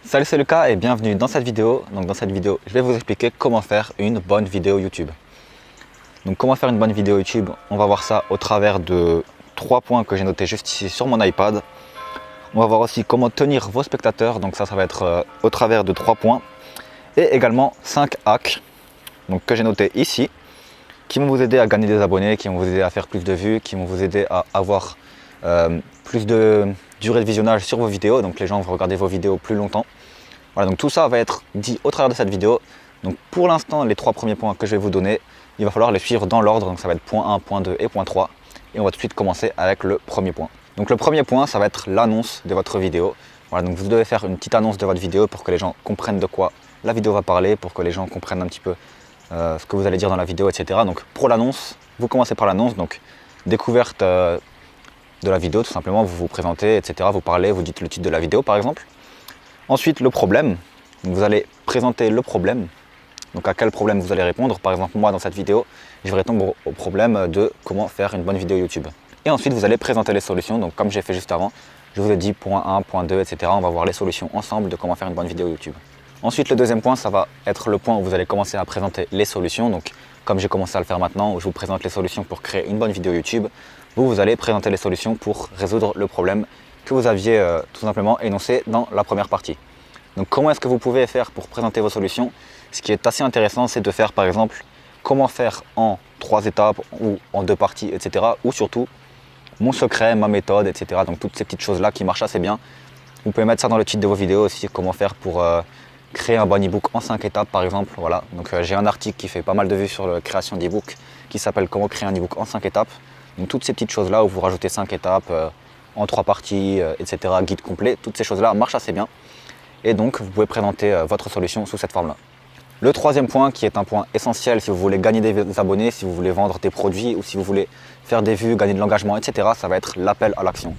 Salut, c'est Lucas et bienvenue dans cette vidéo. Donc dans cette vidéo, je vais vous expliquer comment faire une bonne vidéo YouTube. Donc comment faire une bonne vidéo YouTube, on va voir ça au travers de 3 points que j'ai notés juste ici sur mon iPad. On va voir aussi comment tenir vos spectateurs, donc ça va être au travers de 3 points. Et également 5 hacks donc, que j'ai notés ici, qui vont vous aider à gagner des abonnés, qui vont vous aider à faire plus de vues, qui vont vous aider à avoir plus de durée de visionnage sur vos vidéos, donc les gens vont regarder vos vidéos plus longtemps. Voilà, donc tout ça va être dit au travers de cette vidéo. Donc pour l'instant, les 3 premiers points que je vais vous donner, il va falloir les suivre dans l'ordre, donc ça va être point 1, point 2 et point 3. Et on va tout de suite commencer avec le premier point. Donc le premier point, ça va être l'annonce de votre vidéo. Voilà, donc vous devez faire une petite annonce de votre vidéo pour que les gens comprennent de quoi la vidéo va parler, pour que les gens comprennent un petit peu ce que vous allez dire dans la vidéo, etc. Donc pour l'annonce, vous commencez par l'annonce, donc découverte de la vidéo, tout simplement, vous vous présentez, etc. Vous parlez, vous dites le titre de la vidéo par exemple. Ensuite, le problème, donc vous allez présenter le problème, donc à quel problème vous allez répondre. Par exemple, moi dans cette vidéo, je vais répondre au problème de comment faire une bonne vidéo YouTube. Et ensuite, vous allez présenter les solutions, donc comme j'ai fait juste avant, je vous ai dit point 1, point 2, etc. On va voir les solutions ensemble de comment faire une bonne vidéo YouTube. Ensuite, le deuxième point, ça va être le point où vous allez commencer à présenter les solutions. Donc, comme j'ai commencé à le faire maintenant, où je vous présente les solutions pour créer une bonne vidéo YouTube, vous allez présenter les solutions pour résoudre le problème que vous aviez tout simplement énoncé dans la première partie. Donc, comment est-ce que vous pouvez faire pour présenter vos solutions? Ce qui est assez intéressant, c'est de faire par exemple comment faire en 3 étapes ou en 2 parties, etc. Ou surtout mon secret, ma méthode, etc. Donc, toutes ces petites choses-là qui marchent assez bien. Vous pouvez mettre ça dans le titre de vos vidéos aussi, comment faire pour créer un bon e-book en 5 étapes par exemple. Voilà. Donc j'ai un article qui fait pas mal de vues sur la création d'e-book qui s'appelle comment créer un e-book en 5 étapes. Donc toutes ces petites choses là où vous rajoutez 5 étapes en 3 parties, etc. Guide complet, toutes ces choses là marchent assez bien. Et donc vous pouvez présenter votre solution sous cette forme là. Le troisième point qui est un point essentiel si vous voulez gagner des abonnés, si vous voulez vendre des produits ou si vous voulez faire des vues, gagner de l'engagement, etc. ça va être l'appel à l'action.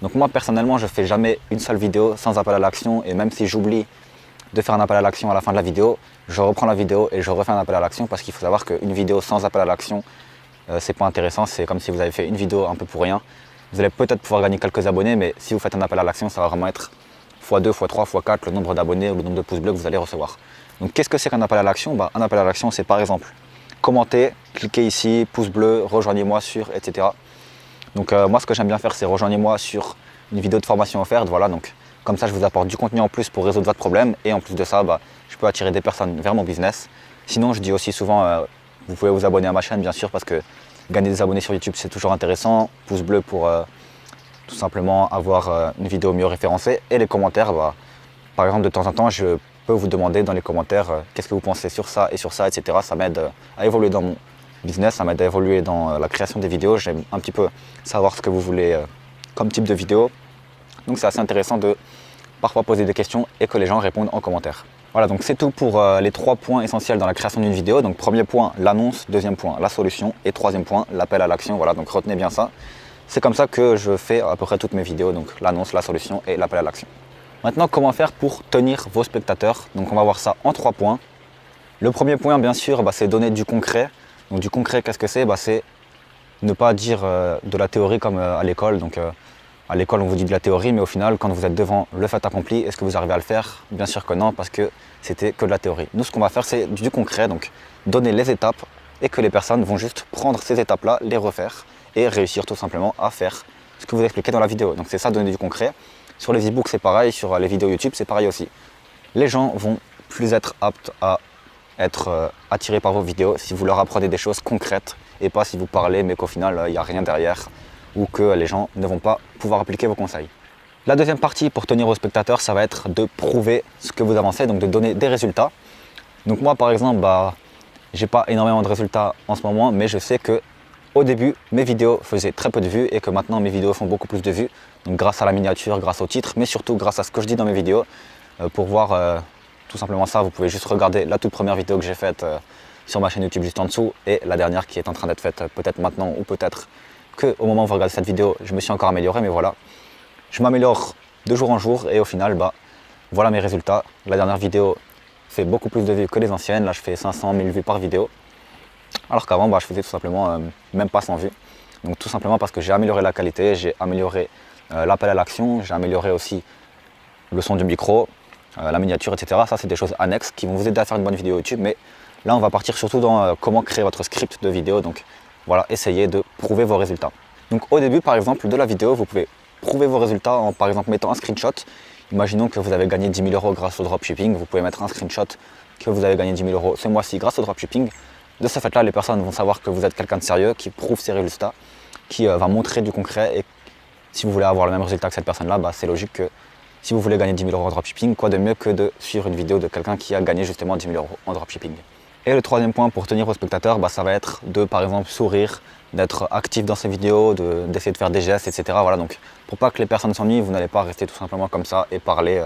Donc moi personnellement je fais jamais une seule vidéo sans appel à l'action, et même si j'oublie de faire un appel à l'action à la fin de la vidéo, je reprends la vidéo et je refais un appel à l'action, parce qu'il faut savoir qu'une vidéo sans appel à l'action, c'est pas intéressant. C'est comme si vous avez fait une vidéo un peu pour rien. Vous allez peut-être pouvoir gagner quelques abonnés, mais si vous faites un appel à l'action, ça va vraiment être x2, x3, x4 le nombre d'abonnés ou le nombre de pouces bleus que vous allez recevoir. Donc qu'est-ce que c'est qu'un appel à l'action? Un appel à l'action, c'est par exemple commenter, cliquez ici, pouce bleu, rejoignez-moi sur, etc. Donc moi ce que j'aime bien faire, c'est rejoignez-moi sur une vidéo de formation offerte. Voilà, donc comme ça je vous apporte du contenu en plus pour résoudre votre problème, et en plus de ça je peux attirer des personnes vers mon business. Sinon je dis aussi souvent vous pouvez vous abonner à ma chaîne bien sûr, parce que gagner des abonnés sur YouTube c'est toujours intéressant. Pouce bleu pour tout simplement avoir une vidéo mieux référencée, et les commentaires, par exemple de temps en temps je peux vous demander dans les commentaires qu'est-ce que vous pensez sur ça et sur ça, etc. Ça m'aide à évoluer dans mon business, ça m'aide à évoluer dans la création des vidéos. J'aime un petit peu savoir ce que vous voulez comme type de vidéo. Donc c'est assez intéressant de parfois poser des questions et que les gens répondent en commentaire. Voilà, donc c'est tout pour les 3 points essentiels dans la création d'une vidéo. Donc premier point, l'annonce, deuxième point, la solution, et troisième point, l'appel à l'action. Voilà, donc retenez bien ça. C'est comme ça que je fais à peu près toutes mes vidéos, donc l'annonce, la solution et l'appel à l'action. Maintenant, comment faire pour tenir vos spectateurs? Donc on va voir ça en 3 points. Le premier point, bien sûr, c'est donner du concret. Donc du concret, qu'est-ce que c'est? C'est ne pas dire de la théorie comme à l'école. Donc à l'école, on vous dit de la théorie, mais au final, quand vous êtes devant le fait accompli, est-ce que vous arrivez à le faire? Bien sûr que non, parce que c'était que de la théorie. Nous, ce qu'on va faire, c'est du concret, donc donner les étapes, et que les personnes vont juste prendre ces étapes-là, les refaire, et réussir tout simplement à faire ce que vous expliquez dans la vidéo. Donc c'est ça, donner du concret. Sur les e-books, c'est pareil, sur les vidéos YouTube, c'est pareil aussi. Les gens vont plus être aptes à être attirés par vos vidéos si vous leur apprenez des choses concrètes, et pas si vous parlez, mais qu'au final, il n'y a rien derrière, ou que les gens ne vont pas pouvoir appliquer vos conseils. La deuxième partie pour tenir vos spectateurs, ça va être de prouver ce que vous avancez, donc de donner des résultats. Donc moi par exemple, j'ai pas énormément de résultats en ce moment, mais je sais que au début, mes vidéos faisaient très peu de vues, et que maintenant mes vidéos font beaucoup plus de vues. Donc grâce à la miniature, grâce au titre, mais surtout grâce à ce que je dis dans mes vidéos. Pour voir tout simplement ça, vous pouvez juste regarder la toute première vidéo que j'ai faite sur ma chaîne YouTube juste en dessous, et la dernière qui est en train d'être faite peut-être maintenant, ou peut-être qu'au moment où vous regardez cette vidéo, je me suis encore amélioré, mais voilà. Je m'améliore de jour en jour, et au final, voilà mes résultats. La dernière vidéo fait beaucoup plus de vues que les anciennes. Là, je fais 500 000 vues par vidéo. Alors qu'avant, je faisais tout simplement même pas 100 vues. Donc tout simplement parce que j'ai amélioré la qualité, j'ai amélioré l'appel à l'action, j'ai amélioré aussi le son du micro. la miniature, etc. Ça, c'est des choses annexes qui vont vous aider à faire une bonne vidéo YouTube. Mais là, on va partir surtout dans comment créer votre script de vidéo. Donc voilà, essayez de prouver vos résultats. Donc au début, par exemple, de la vidéo, vous pouvez prouver vos résultats en, par exemple, mettant un screenshot. Imaginons que vous avez gagné 10 000 € grâce au dropshipping. Vous pouvez mettre un screenshot que vous avez gagné 10 000 € ce mois-ci grâce au dropshipping. De ce fait-là, les personnes vont savoir que vous êtes quelqu'un de sérieux, qui prouve ses résultats, qui va montrer du concret. Et si vous voulez avoir le même résultat que cette personne-là, c'est logique que si vous voulez gagner 10 000 € en dropshipping, quoi de mieux que de suivre une vidéo de quelqu'un qui a gagné justement 10 000 € en dropshipping. Et le troisième point pour tenir vos spectateurs, ça va être de, par exemple, sourire, d'être actif dans ces vidéos, d'essayer de faire des gestes, etc. Voilà, donc pour pas que les personnes s'ennuient, vous n'allez pas rester tout simplement comme ça et parler,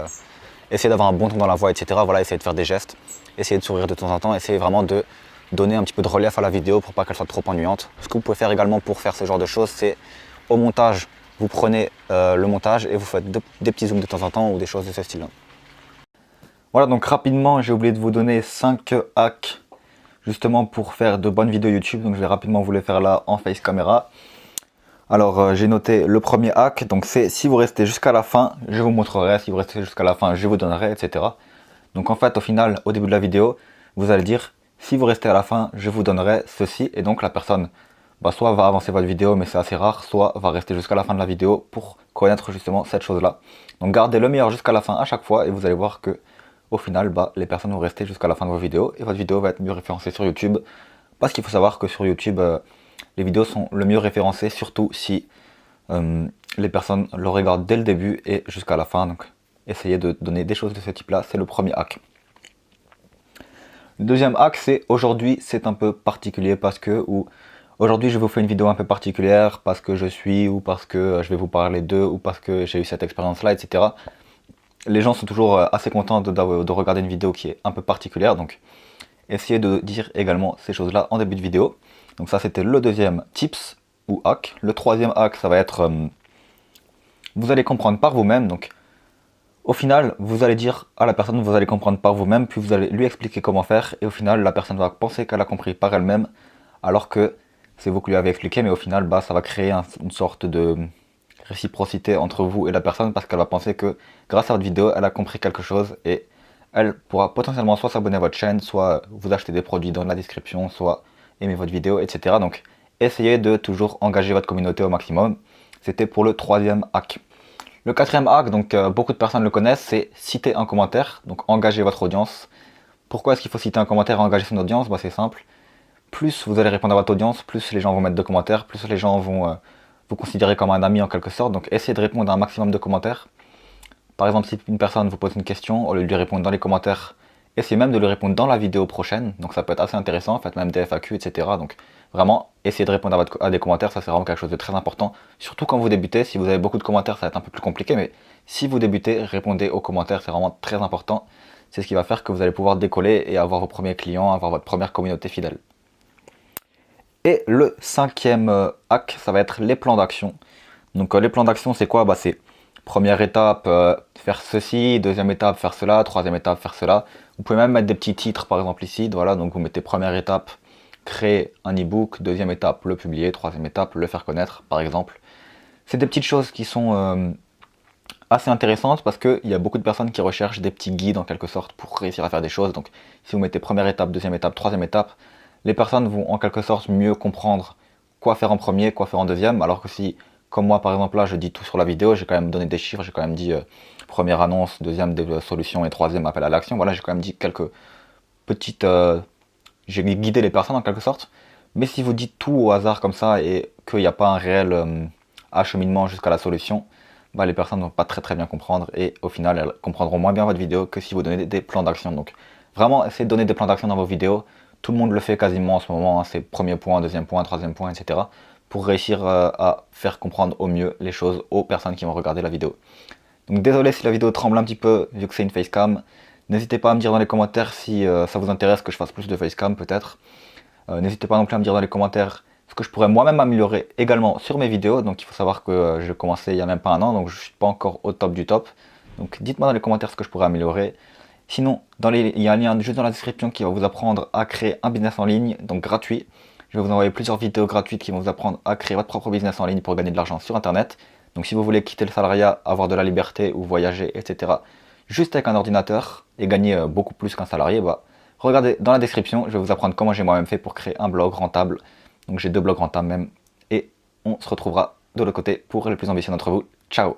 essayer d'avoir un bon ton dans la voix, etc. Voilà, essayez de faire des gestes, essayez de sourire de temps en temps, essayez vraiment de donner un petit peu de relief à la vidéo pour pas qu'elle soit trop ennuyante. Ce que vous pouvez faire également pour faire ce genre de choses, c'est au montage, vous prenez le montage et vous faites des petits zooms de temps en temps ou des choses de ce style-là. Voilà, donc rapidement, j'ai oublié de vous donner 5 hacks justement pour faire de bonnes vidéos YouTube. Donc je vais rapidement vous les faire là en face caméra. Alors j'ai noté le premier hack, donc c'est si vous restez jusqu'à la fin, je vous montrerai, si vous restez jusqu'à la fin, je vous donnerai, etc. Donc en fait, au final, au début de la vidéo, vous allez dire, si vous restez à la fin, je vous donnerai ceci. Et donc la personne, soit va avancer votre vidéo, mais c'est assez rare, soit va rester jusqu'à la fin de la vidéo pour connaître justement cette chose-là. Donc gardez le meilleur jusqu'à la fin à chaque fois et vous allez voir que au final, les personnes vont rester jusqu'à la fin de vos vidéos et votre vidéo va être mieux référencée sur YouTube. Parce qu'il faut savoir que sur YouTube, les vidéos sont le mieux référencées, surtout si les personnes le regardent dès le début et jusqu'à la fin. Donc essayez de donner des choses de ce type-là, c'est le premier hack. Le deuxième hack, c'est aujourd'hui, c'est un peu particulier parce que aujourd'hui je vous fais une vidéo un peu particulière parce que je suis, ou parce que je vais vous parler d'eux, ou parce que j'ai eu cette expérience-là, etc. Les gens sont toujours assez contents de regarder une vidéo qui est un peu particulière, donc essayez de dire également ces choses-là en début de vidéo. Donc ça, c'était le deuxième tips ou hack. Le troisième hack, ça va être vous allez comprendre par vous-même. Donc au final, vous allez dire à la personne, vous allez comprendre par vous-même, puis vous allez lui expliquer comment faire, et au final, la personne va penser qu'elle a compris par elle-même, alors que c'est vous qui lui avez expliqué, mais au final, ça va créer une sorte de réciprocité entre vous et la personne, parce qu'elle va penser que grâce à votre vidéo, elle a compris quelque chose et elle pourra potentiellement soit s'abonner à votre chaîne, soit vous acheter des produits dans la description, soit aimer votre vidéo, etc. Donc essayez de toujours engager votre communauté au maximum. C'était pour le troisième hack. Le quatrième hack, donc beaucoup de personnes le connaissent, c'est citer un commentaire, donc engager votre audience. Pourquoi est-ce qu'il faut citer un commentaire et engager son audience? C'est simple. Plus vous allez répondre à votre audience, plus les gens vont mettre de commentaires, plus les gens vont vous considérer comme un ami en quelque sorte. Donc essayez de répondre à un maximum de commentaires. Par exemple, si une personne vous pose une question, au lieu de lui répondre dans les commentaires, essayez même de lui répondre dans la vidéo prochaine. Donc ça peut être assez intéressant, faites même des FAQ, etc. Donc vraiment, essayez de répondre à des commentaires, ça c'est vraiment quelque chose de très important. Surtout quand vous débutez, si vous avez beaucoup de commentaires, ça va être un peu plus compliqué, mais si vous débutez, répondez aux commentaires, c'est vraiment très important. C'est ce qui va faire que vous allez pouvoir décoller et avoir vos premiers clients, avoir votre première communauté fidèle. Et le cinquième hack, ça va être les plans d'action. Donc les plans d'action, c'est quoi? C'est première étape, faire ceci, deuxième étape, faire cela, troisième étape, faire cela. Vous pouvez même mettre des petits titres, par exemple ici. Voilà, donc vous mettez première étape, créer un e-book, deuxième étape, le publier, troisième étape, le faire connaître, par exemple. C'est des petites choses qui sont assez intéressantes parce qu'il y a beaucoup de personnes qui recherchent des petits guides en quelque sorte pour réussir à faire des choses. Donc si vous mettez première étape, deuxième étape, troisième étape, les personnes vont en quelque sorte mieux comprendre quoi faire en premier, quoi faire en deuxième, alors que si, comme moi par exemple là, je dis tout sur la vidéo, j'ai quand même donné des chiffres, j'ai quand même dit première annonce, deuxième solution et troisième appel à l'action, voilà, j'ai quand même dit quelques petites... j'ai guidé les personnes en quelque sorte, mais si vous dites tout au hasard comme ça et qu'il n'y a pas un réel acheminement jusqu'à la solution, les personnes ne vont pas très bien comprendre et au final elles comprendront moins bien votre vidéo que si vous donnez des plans d'action. Donc vraiment essayez de donner des plans d'action dans vos vidéos. Tout le monde le fait quasiment en ce moment, hein, c'est premier point, deuxième point, troisième point, etc. pour réussir à faire comprendre au mieux les choses aux personnes qui vont regarder la vidéo. Donc désolé si la vidéo tremble un petit peu vu que c'est une facecam. N'hésitez pas à me dire dans les commentaires si ça vous intéresse que je fasse plus de facecam peut-être. N'hésitez pas non plus à me dire dans les commentaires ce que je pourrais moi-même améliorer également sur mes vidéos. Donc il faut savoir que j'ai commencé il n'y a même pas un an, donc je ne suis pas encore au top du top. Donc dites-moi dans les commentaires ce que je pourrais améliorer. Sinon, il y a un lien juste dans la description qui va vous apprendre à créer un business en ligne, donc gratuit. Je vais vous envoyer plusieurs vidéos gratuites qui vont vous apprendre à créer votre propre business en ligne pour gagner de l'argent sur Internet. Donc si vous voulez quitter le salariat, avoir de la liberté ou voyager, etc., juste avec un ordinateur et gagner beaucoup plus qu'un salarié, bah, regardez dans la description, je vais vous apprendre comment j'ai moi-même fait pour créer un blog rentable. Donc j'ai 2 blogs rentables même. Et on se retrouvera de l'autre côté pour les plus ambitieux d'entre vous. Ciao!